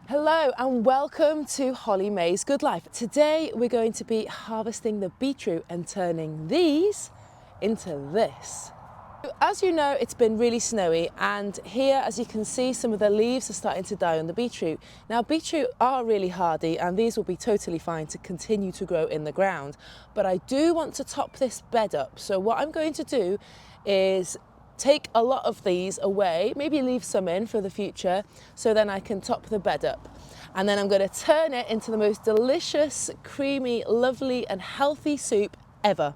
Hello and welcome to Holly May's Good Life. Today we're going to be harvesting the beetroot and turning these into this. As you know, it's been really snowy, and here, as you can see, some of the leaves are starting to die on the beetroot. Now, beetroot are really hardy and these will be totally fine to continue to grow in the ground, but I do want to top this bed up. So what I'm going to do is take a lot of these away, maybe leave some in for the future, so then I can top the bed up. And then I'm going to turn it into the most delicious, creamy, lovely and healthy soup ever.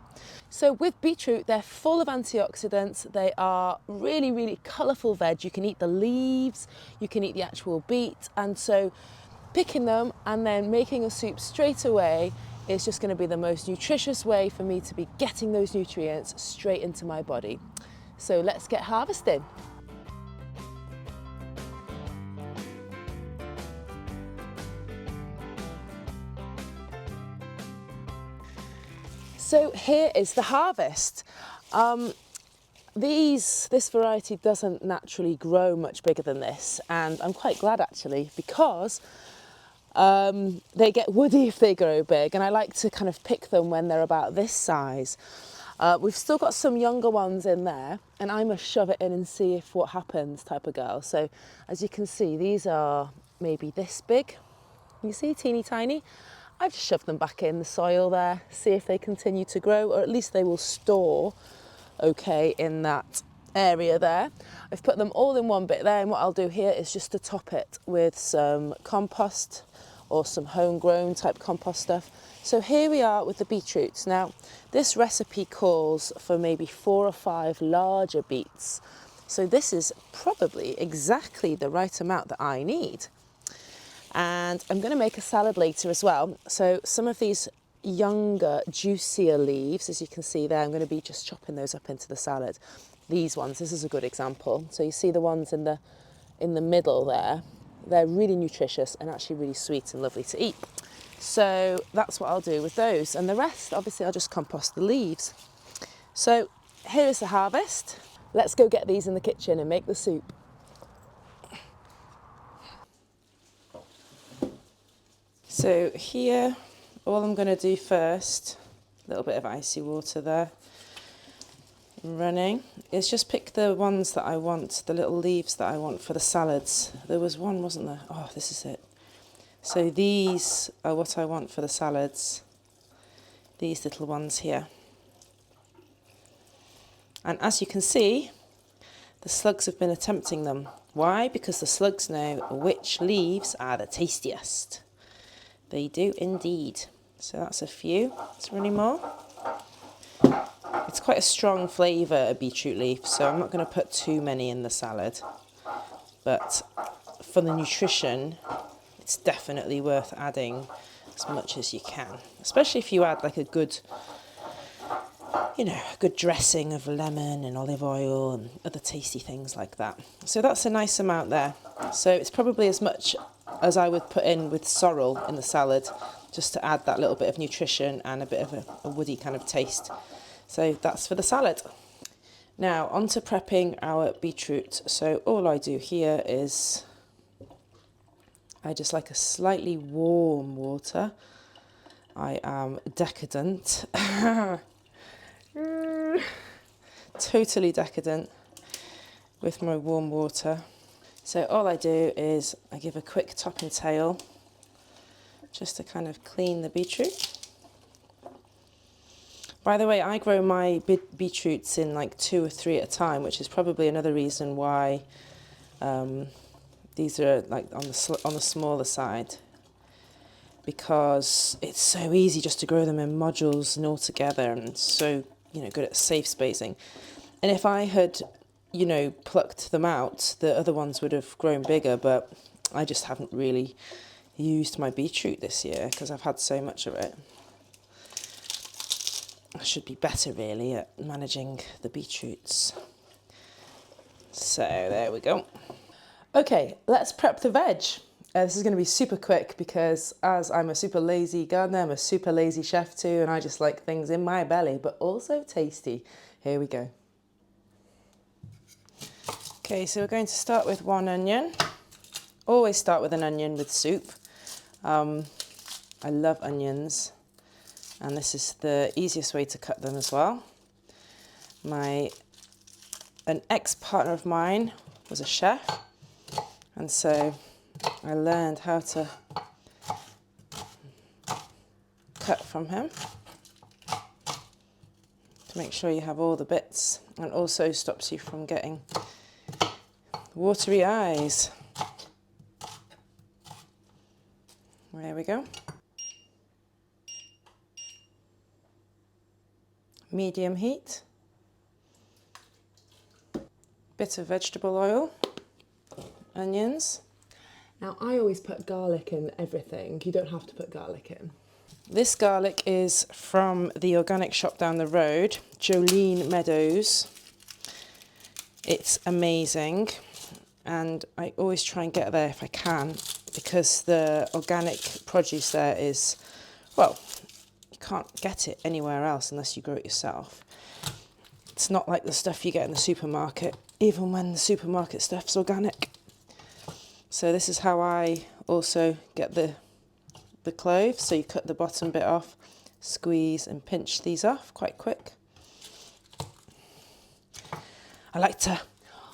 So with beetroot, they're full of antioxidants. They are really, really colourful veg. You can eat the leaves, you can eat the actual beet. And so picking them and then making a soup straight away is just going to be the most nutritious way for me to be getting those nutrients straight into my body. So let's get harvesting. So here is the harvest. This variety doesn't naturally grow much bigger than this, and I'm quite glad actually, because they get woody if they grow big, and I like to kind of pick them when they're about this size. We've still got some younger ones in there, and I must shove it in and see if what happens type of girl. So as you can see, these are maybe this big. You see, teeny tiny. I've just shoved them back in the soil there, see if they continue to grow, or at least they will store okay in that area there. I've put them all in one bit there, and what I'll do here is just to top it with some compost or some homegrown type compost stuff. So here we are with the beetroots. Now, this recipe calls for maybe 4 or 5 larger beets. So this is probably exactly the right amount that I need. And I'm going to make a salad later as well. So some of these younger, juicier leaves, as you can see there, I'm going to be just chopping those up into the salad. These ones, this is a good example. So you see the ones in the middle there, they're really nutritious and actually really sweet and lovely to eat. So that's what I'll do with those. And the rest, obviously, I'll just compost the leaves. So here is the harvest. Let's go get these in the kitchen and make the soup. So here, all I'm going to do first, a little bit of icy water there, running, is just pick the ones that I want, the little leaves that I want for the salads. There was one, wasn't there? Oh, this is it. So these are what I want for the salads, these little ones here. And as you can see, the slugs have been attempting them. Why? Because the slugs know which leaves are the tastiest. They do indeed. So that's a few. Is there any more? It's quite a strong flavour, a beetroot leaf, so I'm not going to put too many in the salad. But for the nutrition, it's definitely worth adding as much as you can. Especially if you add like a good, a good dressing of lemon and olive oil and other tasty things like that. So that's a nice amount there. So it's probably as much as I would put in with sorrel in the salad, just to add that little bit of nutrition and a bit of a woody kind of taste. So that's for the salad. Now on to prepping our beetroot. So all I do here is I just like a slightly warm water. I am decadent. Totally decadent with my warm water. So all I do is I give a quick top and tail just to kind of clean the beetroot. By the way, I grow my beetroots in like 2 or 3 at a time, which is probably another reason why these are like on the smaller side, because it's so easy just to grow them in modules and all together, and so good at safe spacing. And if I had plucked them out, the other ones would have grown bigger, but I just haven't really used my beetroot this year because I've had so much of it. I should be better really at managing the beetroots. So there we go. Okay, let's prep the veg. This is going to be super quick because as I'm a super lazy gardener, I'm a super lazy chef too, and I just like things in my belly, but also tasty. Here we go. Okay, so we're going to start with 1 onion. Always start with an onion with soup. I love onions, and this is the easiest way to cut them as well. An ex-partner of mine was a chef, and so I learned how to cut from him to make sure you have all the bits, and also stops you from getting watery eyes. There we go. Medium heat. Bit of vegetable oil. Onions. Now, I always put garlic in everything. You don't have to put garlic in. This garlic is from the organic shop down the road, Jolene Meadows. It's amazing, and I always try and get there if I can, because the organic produce there is, well, you can't get it anywhere else unless you grow it yourself. It's not like the stuff you get in the supermarket, even when the supermarket stuff's organic. So this is how I also get the cloves. So you cut the bottom bit off, squeeze and pinch these off quite quick. I like to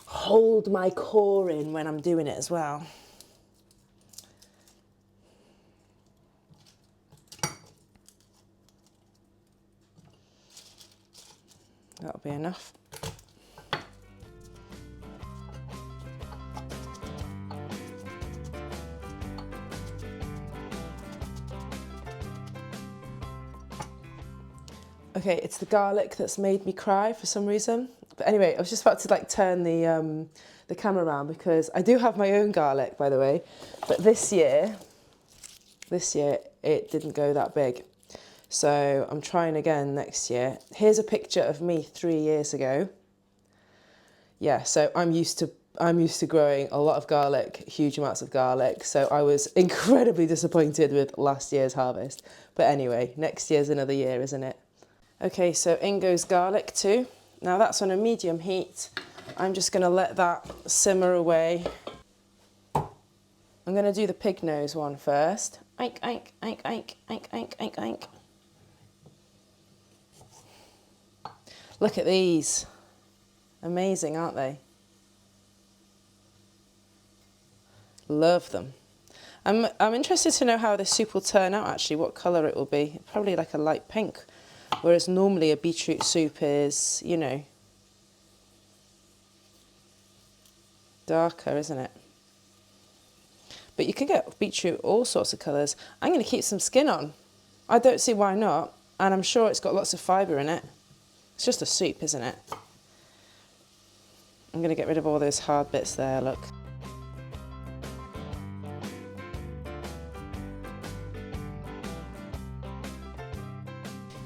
hold my core in when I'm doing it as well. That'll be enough. Okay, it's the garlic that's made me cry for some reason. But anyway, I was just about to like turn the camera around because I do have my own garlic, by the way. But this year it didn't go that big. So I'm trying again next year. Here's a picture of me 3 years ago. Yeah, so I'm used to growing a lot of garlic, huge amounts of garlic. So I was incredibly disappointed with last year's harvest. But anyway, next year's another year, isn't it? Okay, so in goes garlic too. Now that's on a medium heat. I'm just gonna let that simmer away. I'm gonna do the pig nose one first. Ink, ink, ink, ink, ink, ink, ink, ink. Look at these. Amazing, aren't they? Love them. I'm interested to know how this soup will turn out actually, what colour it will be. Probably like a light pink, whereas normally a beetroot soup is, you know, darker, isn't it? But you can get beetroot all sorts of colours. I'm going to keep some skin on. I don't see why not, and I'm sure it's got lots of fibre in it. It's just a soup, isn't it? I'm going to get rid of all those hard bits there, look.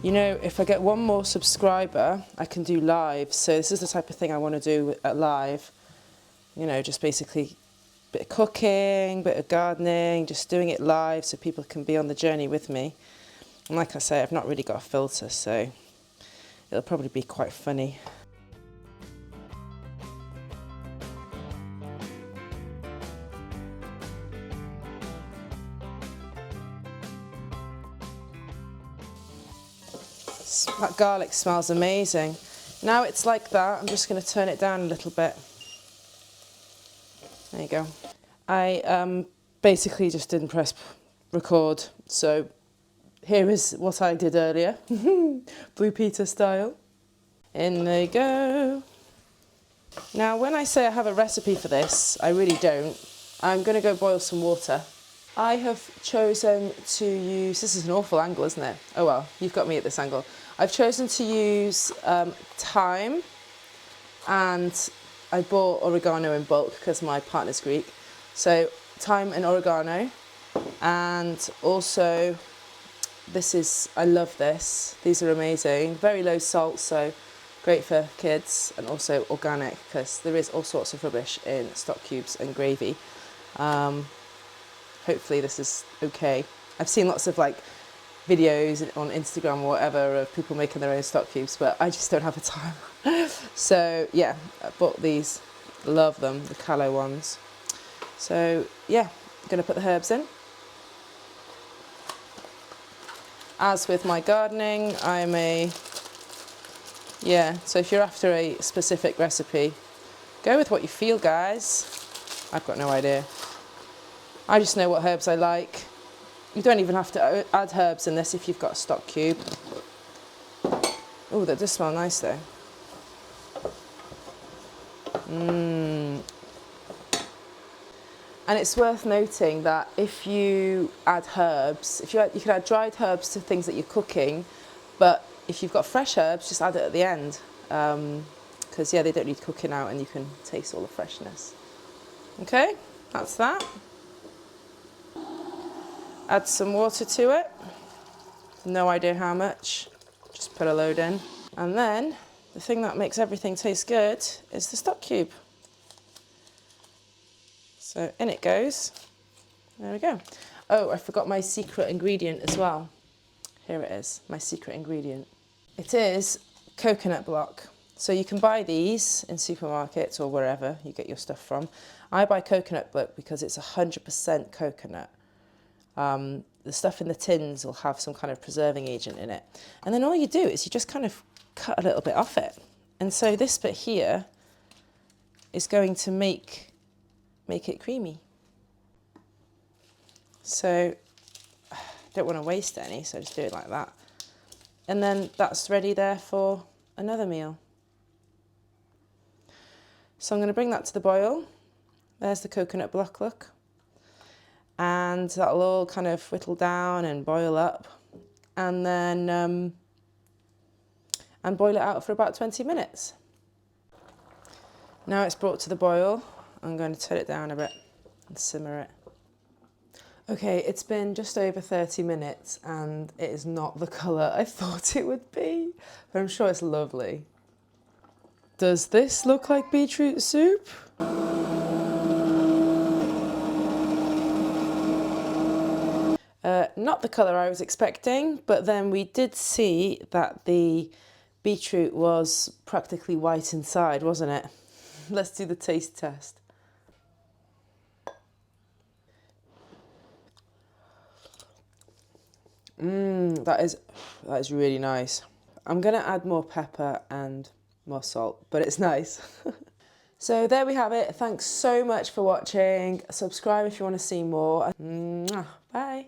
You know, if I get one more subscriber, I can do live. So this is the type of thing I want to do at live. You know, just basically a bit of cooking, bit of gardening, just doing it live so people can be on the journey with me. And like I say, I've not really got a filter, so it'll probably be quite funny. That garlic smells amazing. Now it's like that, I'm just going to turn it down a little bit. There you go. I basically just didn't press record, so here is what I did earlier, Blue Peter style. In they go. Now when I say I have a recipe for this, I really don't. I'm going to go boil some water. I have chosen to use, this is an awful angle, isn't it? Oh well, you've got me at this angle. I've chosen to use thyme, and I bought oregano in bulk because my partner's Greek. So thyme and oregano, and also this is, I love this. These are amazing. Very low salt, so great for kids, and also organic because there is all sorts of rubbish in stock cubes and gravy. Hopefully this is okay. I've seen lots of like videos on Instagram or whatever of people making their own stock cubes, but I just don't have the time. So yeah, I bought these, love them, the callow ones. So yeah, I'm going to put the herbs in. As with my gardening, so if you're after a specific recipe, go with what you feel, guys. I've got no idea. I just know what herbs I like. You don't even have to add herbs in this if you've got a stock cube. Oh, that does smell nice though. And it's worth noting that if you add herbs, you can add dried herbs to things that you're cooking, but if you've got fresh herbs, just add it at the end. Because they don't need cooking out and you can taste all the freshness. Okay, that's that. Add some water to it. No idea how much, just put a load in. And then the thing that makes everything taste good is the stock cube. So in it goes. There we go. Oh, I forgot my secret ingredient as well. Here it is, my secret ingredient. It is coconut block. So you can buy these in supermarkets or wherever you get your stuff from. I buy coconut block because it's 100% coconut. The stuff in the tins will have some kind of preserving agent in it. And then all you do is you just kind of cut a little bit off it. And so this bit here is going to make it creamy. So I don't want to waste any, so just do it like that. And then that's ready there for another meal. So I'm going to bring that to the boil. There's the coconut block, look. And that'll all kind of whittle down and boil up. And then and boil it out for about 20 minutes. Now it's brought to the boil, I'm going to turn it down a bit and simmer it. Okay, it's been just over 30 minutes and it is not the colour I thought it would be, but I'm sure it's lovely. Does this look like beetroot soup? Not the colour I was expecting, but then we did see that the beetroot was practically white inside, wasn't it? Let's do the taste test. That is really nice. I'm gonna add more pepper and more salt, but it's nice. So there we have it. Thanks so much for watching. Subscribe if you want to see more. Bye.